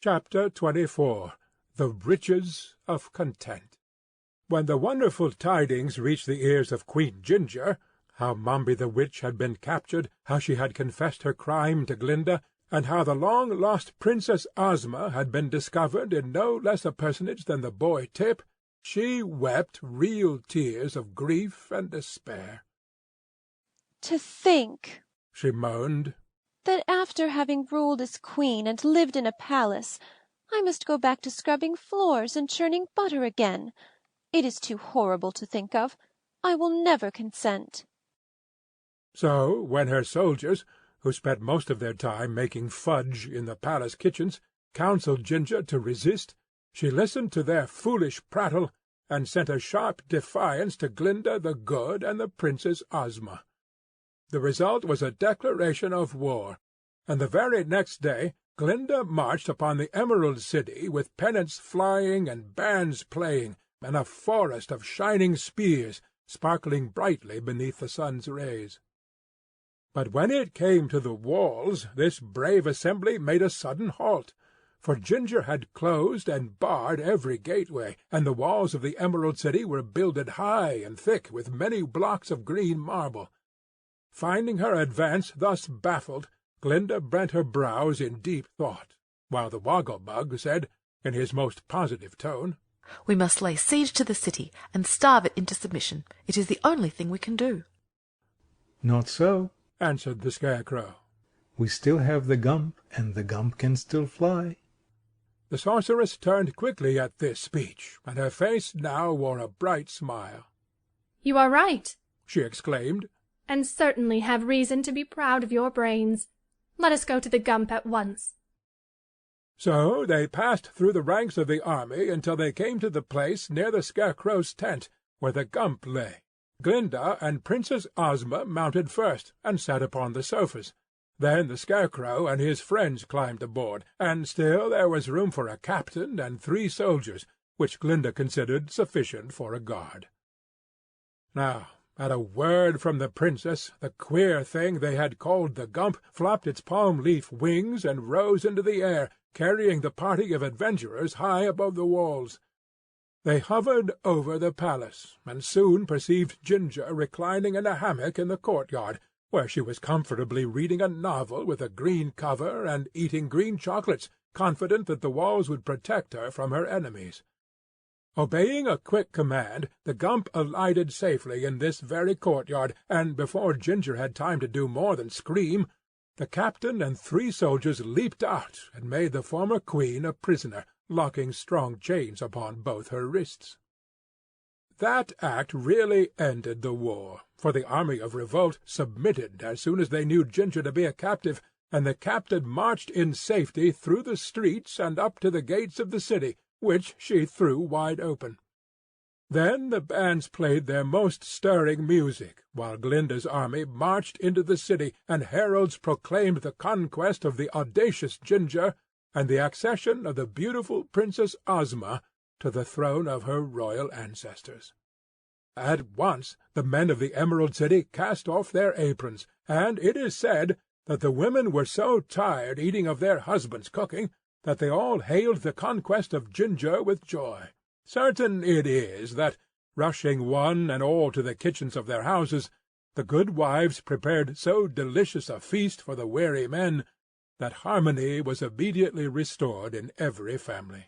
Chapter 24. The Riches of Content. When the wonderful tidings reached the ears of Queen Ginger, how Mombi the Witch had been captured, how she had confessed her crime to Glinda, and how the long-lost Princess Ozma had been discovered in no less a personage than the boy Tip, she wept real tears of grief and despair. "To think," she moaned, "that after having ruled as queen and lived in a palace, I must go back to scrubbing floors and churning butter again. It is too horrible to think of. I will never consent." So when her soldiers, who spent most of their time making fudge in the palace kitchens, counselled Ginger to resist, she listened to their foolish prattle, and sent a sharp defiance to Glinda the Good and the Princess Ozma. The result was a declaration of war, and the very next day Glinda marched upon the Emerald City with pennants flying and bands playing, and a forest of shining spears sparkling brightly beneath the sun's rays. But when it came to the walls, this brave assembly made a sudden halt, for Ginger had closed and barred every gateway, and the walls of the Emerald City were builded high and thick with many blocks of green marble. Finding her advance thus baffled, Glinda bent her brows in deep thought, while the Woggle-Bug said, in his most positive tone, "We must lay siege to the city, and starve it into submission. It is the only thing we can do." "Not so," answered the Scarecrow. "We still have the Gump, and the Gump can still fly." The sorceress turned quickly at this speech, and her face now wore a bright smile. "You are right," she exclaimed, "and certainly have reason to be proud of your brains. Let us go to the Gump at once." So they passed through the ranks of the army until they came to the place near the Scarecrow's tent, where the Gump lay. Glinda and Princess Ozma mounted first, and sat upon the sofas. Then the Scarecrow and his friends climbed aboard, and still there was room for a captain and 3 soldiers, which Glinda considered sufficient for a guard. Now, at a word from the Princess, the queer thing they had called the Gump flopped its palm-leaf wings and rose into the air, carrying the party of adventurers high above the walls. They hovered over the palace, and soon perceived Ginger reclining in a hammock in the courtyard, where she was comfortably reading a novel with a green cover and eating green chocolates, confident that the walls would protect her from her enemies. Obeying a quick command, the Gump alighted safely in this very courtyard, and before Ginger had time to do more than scream, the captain and 3 soldiers leaped out and made the former queen a prisoner, locking strong chains upon both her wrists. That act really ended the war, for the army of revolt submitted as soon as they knew Ginger to be a captive, and the captain marched in safety through the streets and up to the gates of the city, which she threw wide open. Then the bands played their most stirring music, while Glinda's army marched into the city, and heralds proclaimed the conquest of the audacious Ginger, and the accession of the beautiful Princess Ozma to the throne of her royal ancestors. At once the men of the Emerald City cast off their aprons, and it is said that the women were so tired eating of their husbands' cooking that they all hailed the conquest of Ginger with joy. Certain it is that, rushing one and all to the kitchens of their houses, the good wives prepared so delicious a feast for the weary men that harmony was immediately restored in every family.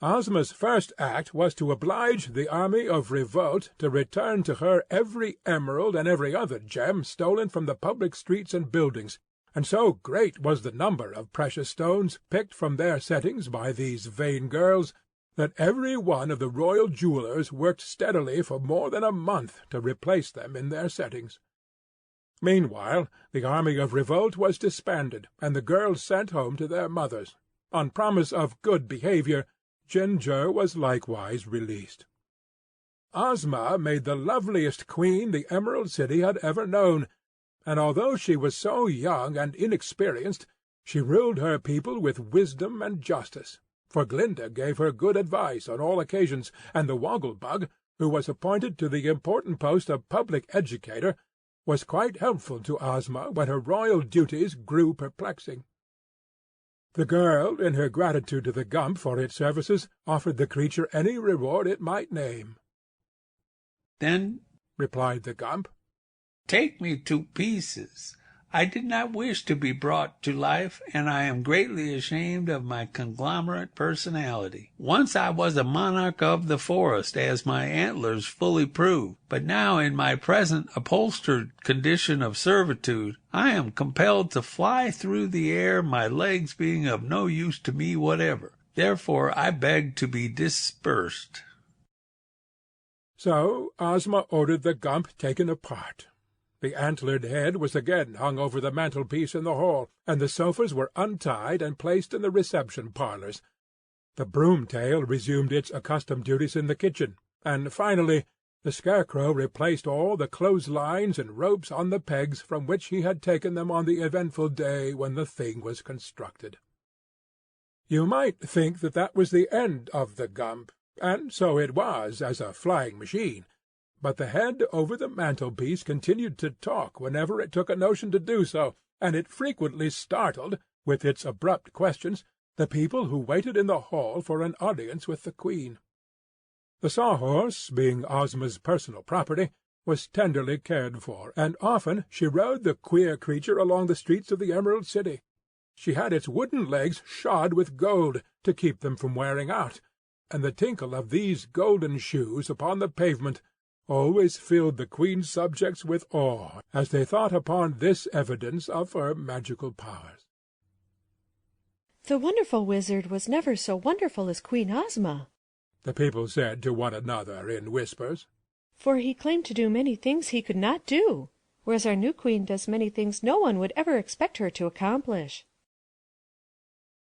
Ozma's first act was to oblige the army of revolt to return to her every emerald and every other gem stolen from the public streets and buildings, and so great was the number of precious stones picked from their settings by these vain girls, that every one of the royal jewellers worked steadily for more than a month to replace them in their settings. Meanwhile the army of revolt was disbanded, and the girls sent home to their mothers. On promise of good behaviour, Ginger was likewise released. Ozma made the loveliest queen the Emerald City had ever known, and although she was so young and inexperienced, she ruled her people with wisdom and justice, for Glinda gave her good advice on all occasions, and the Woggle-Bug, who was appointed to the important post of public educator, was quite helpful to Ozma when her royal duties grew perplexing. The girl, in her gratitude to the Gump for its services, offered the creature any reward it might name. "Then," replied the Gump, "take me to pieces. I did not wish to be brought to life, and I am greatly ashamed of my conglomerate personality. Once I was a monarch of the forest, as my antlers fully prove, but now in my present upholstered condition of servitude, I am compelled to fly through the air, my legs being of no use to me whatever. Therefore I beg to be dispersed." So Ozma ordered the Gump taken apart. The antlered head was again hung over the mantelpiece in the hall, and the sofas were untied and placed in the reception parlours. The broom-tail resumed its accustomed duties in the kitchen, and finally the Scarecrow replaced all the clotheslines and ropes on the pegs from which he had taken them on the eventful day when the thing was constructed. You might think that was the end of the Gump, and so it was as a flying machine. But the head over the mantelpiece continued to talk whenever it took a notion to do so, and it frequently startled, with its abrupt questions, the people who waited in the hall for an audience with the Queen. The Sawhorse, being Ozma's personal property, was tenderly cared for, and often she rode the queer creature along the streets of the Emerald City. She had its wooden legs shod with gold, to keep them from wearing out, and the tinkle of these golden shoes upon the pavement always filled the Queen's subjects with awe as they thought upon this evidence of her magical powers. "The wonderful wizard was never so wonderful as Queen Ozma," the people said to one another in whispers, "for he claimed to do many things he could not do, whereas our new queen does many things no one would ever expect her to accomplish."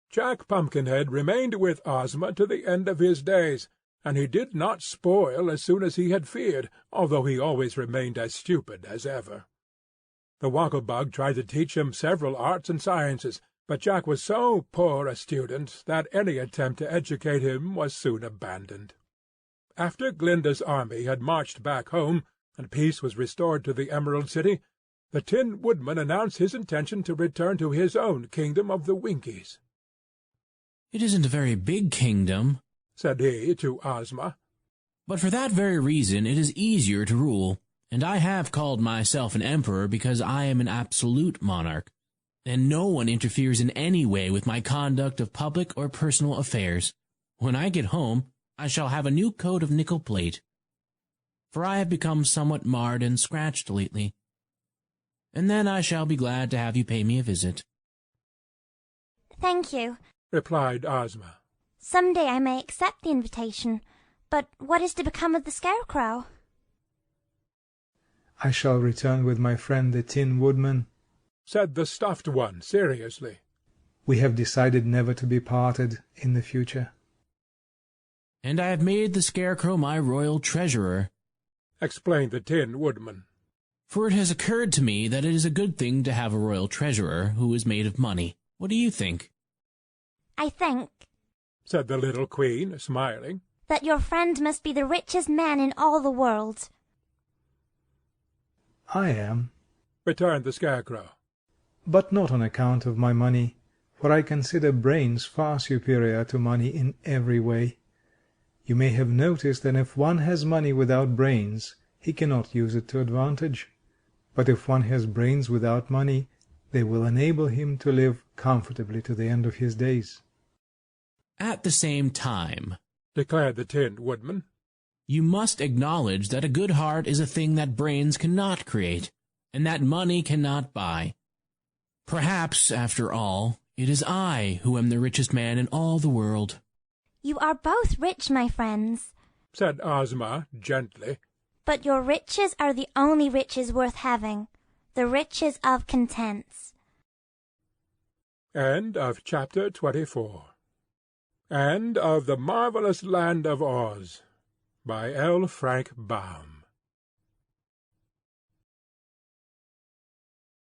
Jack Pumpkinhead remained with Ozma to the end of his days, and he did not spoil as soon as he had feared, although he always remained as stupid as ever. The Woggle-Bug tried to teach him several arts and sciences, but Jack was so poor a student that any attempt to educate him was soon abandoned. After Glinda's army had marched back home, and peace was restored to the Emerald City, the Tin Woodman announced his intention to return to his own kingdom of the Winkies. "It isn't a very big kingdom," said he to Ozma, "but for that very reason it is easier to rule, and I have called myself an emperor because I am an absolute monarch, and no one interferes in any way with my conduct of public or personal affairs. When I get home, I shall have a new coat of nickel plate, for I have become somewhat marred and scratched lately, and then I shall be glad to have you pay me a visit." "Thank you," replied Ozma. "Some day I may accept the invitation, but what is to become of the Scarecrow?" "I shall return with my friend the Tin Woodman," said the stuffed one seriously. "We have decided never to be parted in the future." "And I have made the Scarecrow my royal treasurer," explained the Tin Woodman. "for it has occurred to me that it is a good thing to have a royal treasurer who is made of money. What do you think?" "I think," said the little Queen, smiling, "that your friend must be the richest man in all the world." "I am," returned the Scarecrow, "but not on account of my money, for I consider brains far superior to money in every way. You may have noticed that if one has money without brains, he cannot use it to advantage. But if one has brains without money, they will enable him to live comfortably to the end of his days." "At the same time," declared the Tin Woodman, "you must acknowledge that a good heart is a thing that brains cannot create, and that money cannot buy. Perhaps, after all, it is I who am the richest man in all the world." "You are both rich, my friends," said Ozma gently, "but your riches are the only riches worth having, the riches of contents." End of chapter 24. End of The Marvelous Land of Oz by L. Frank Baum.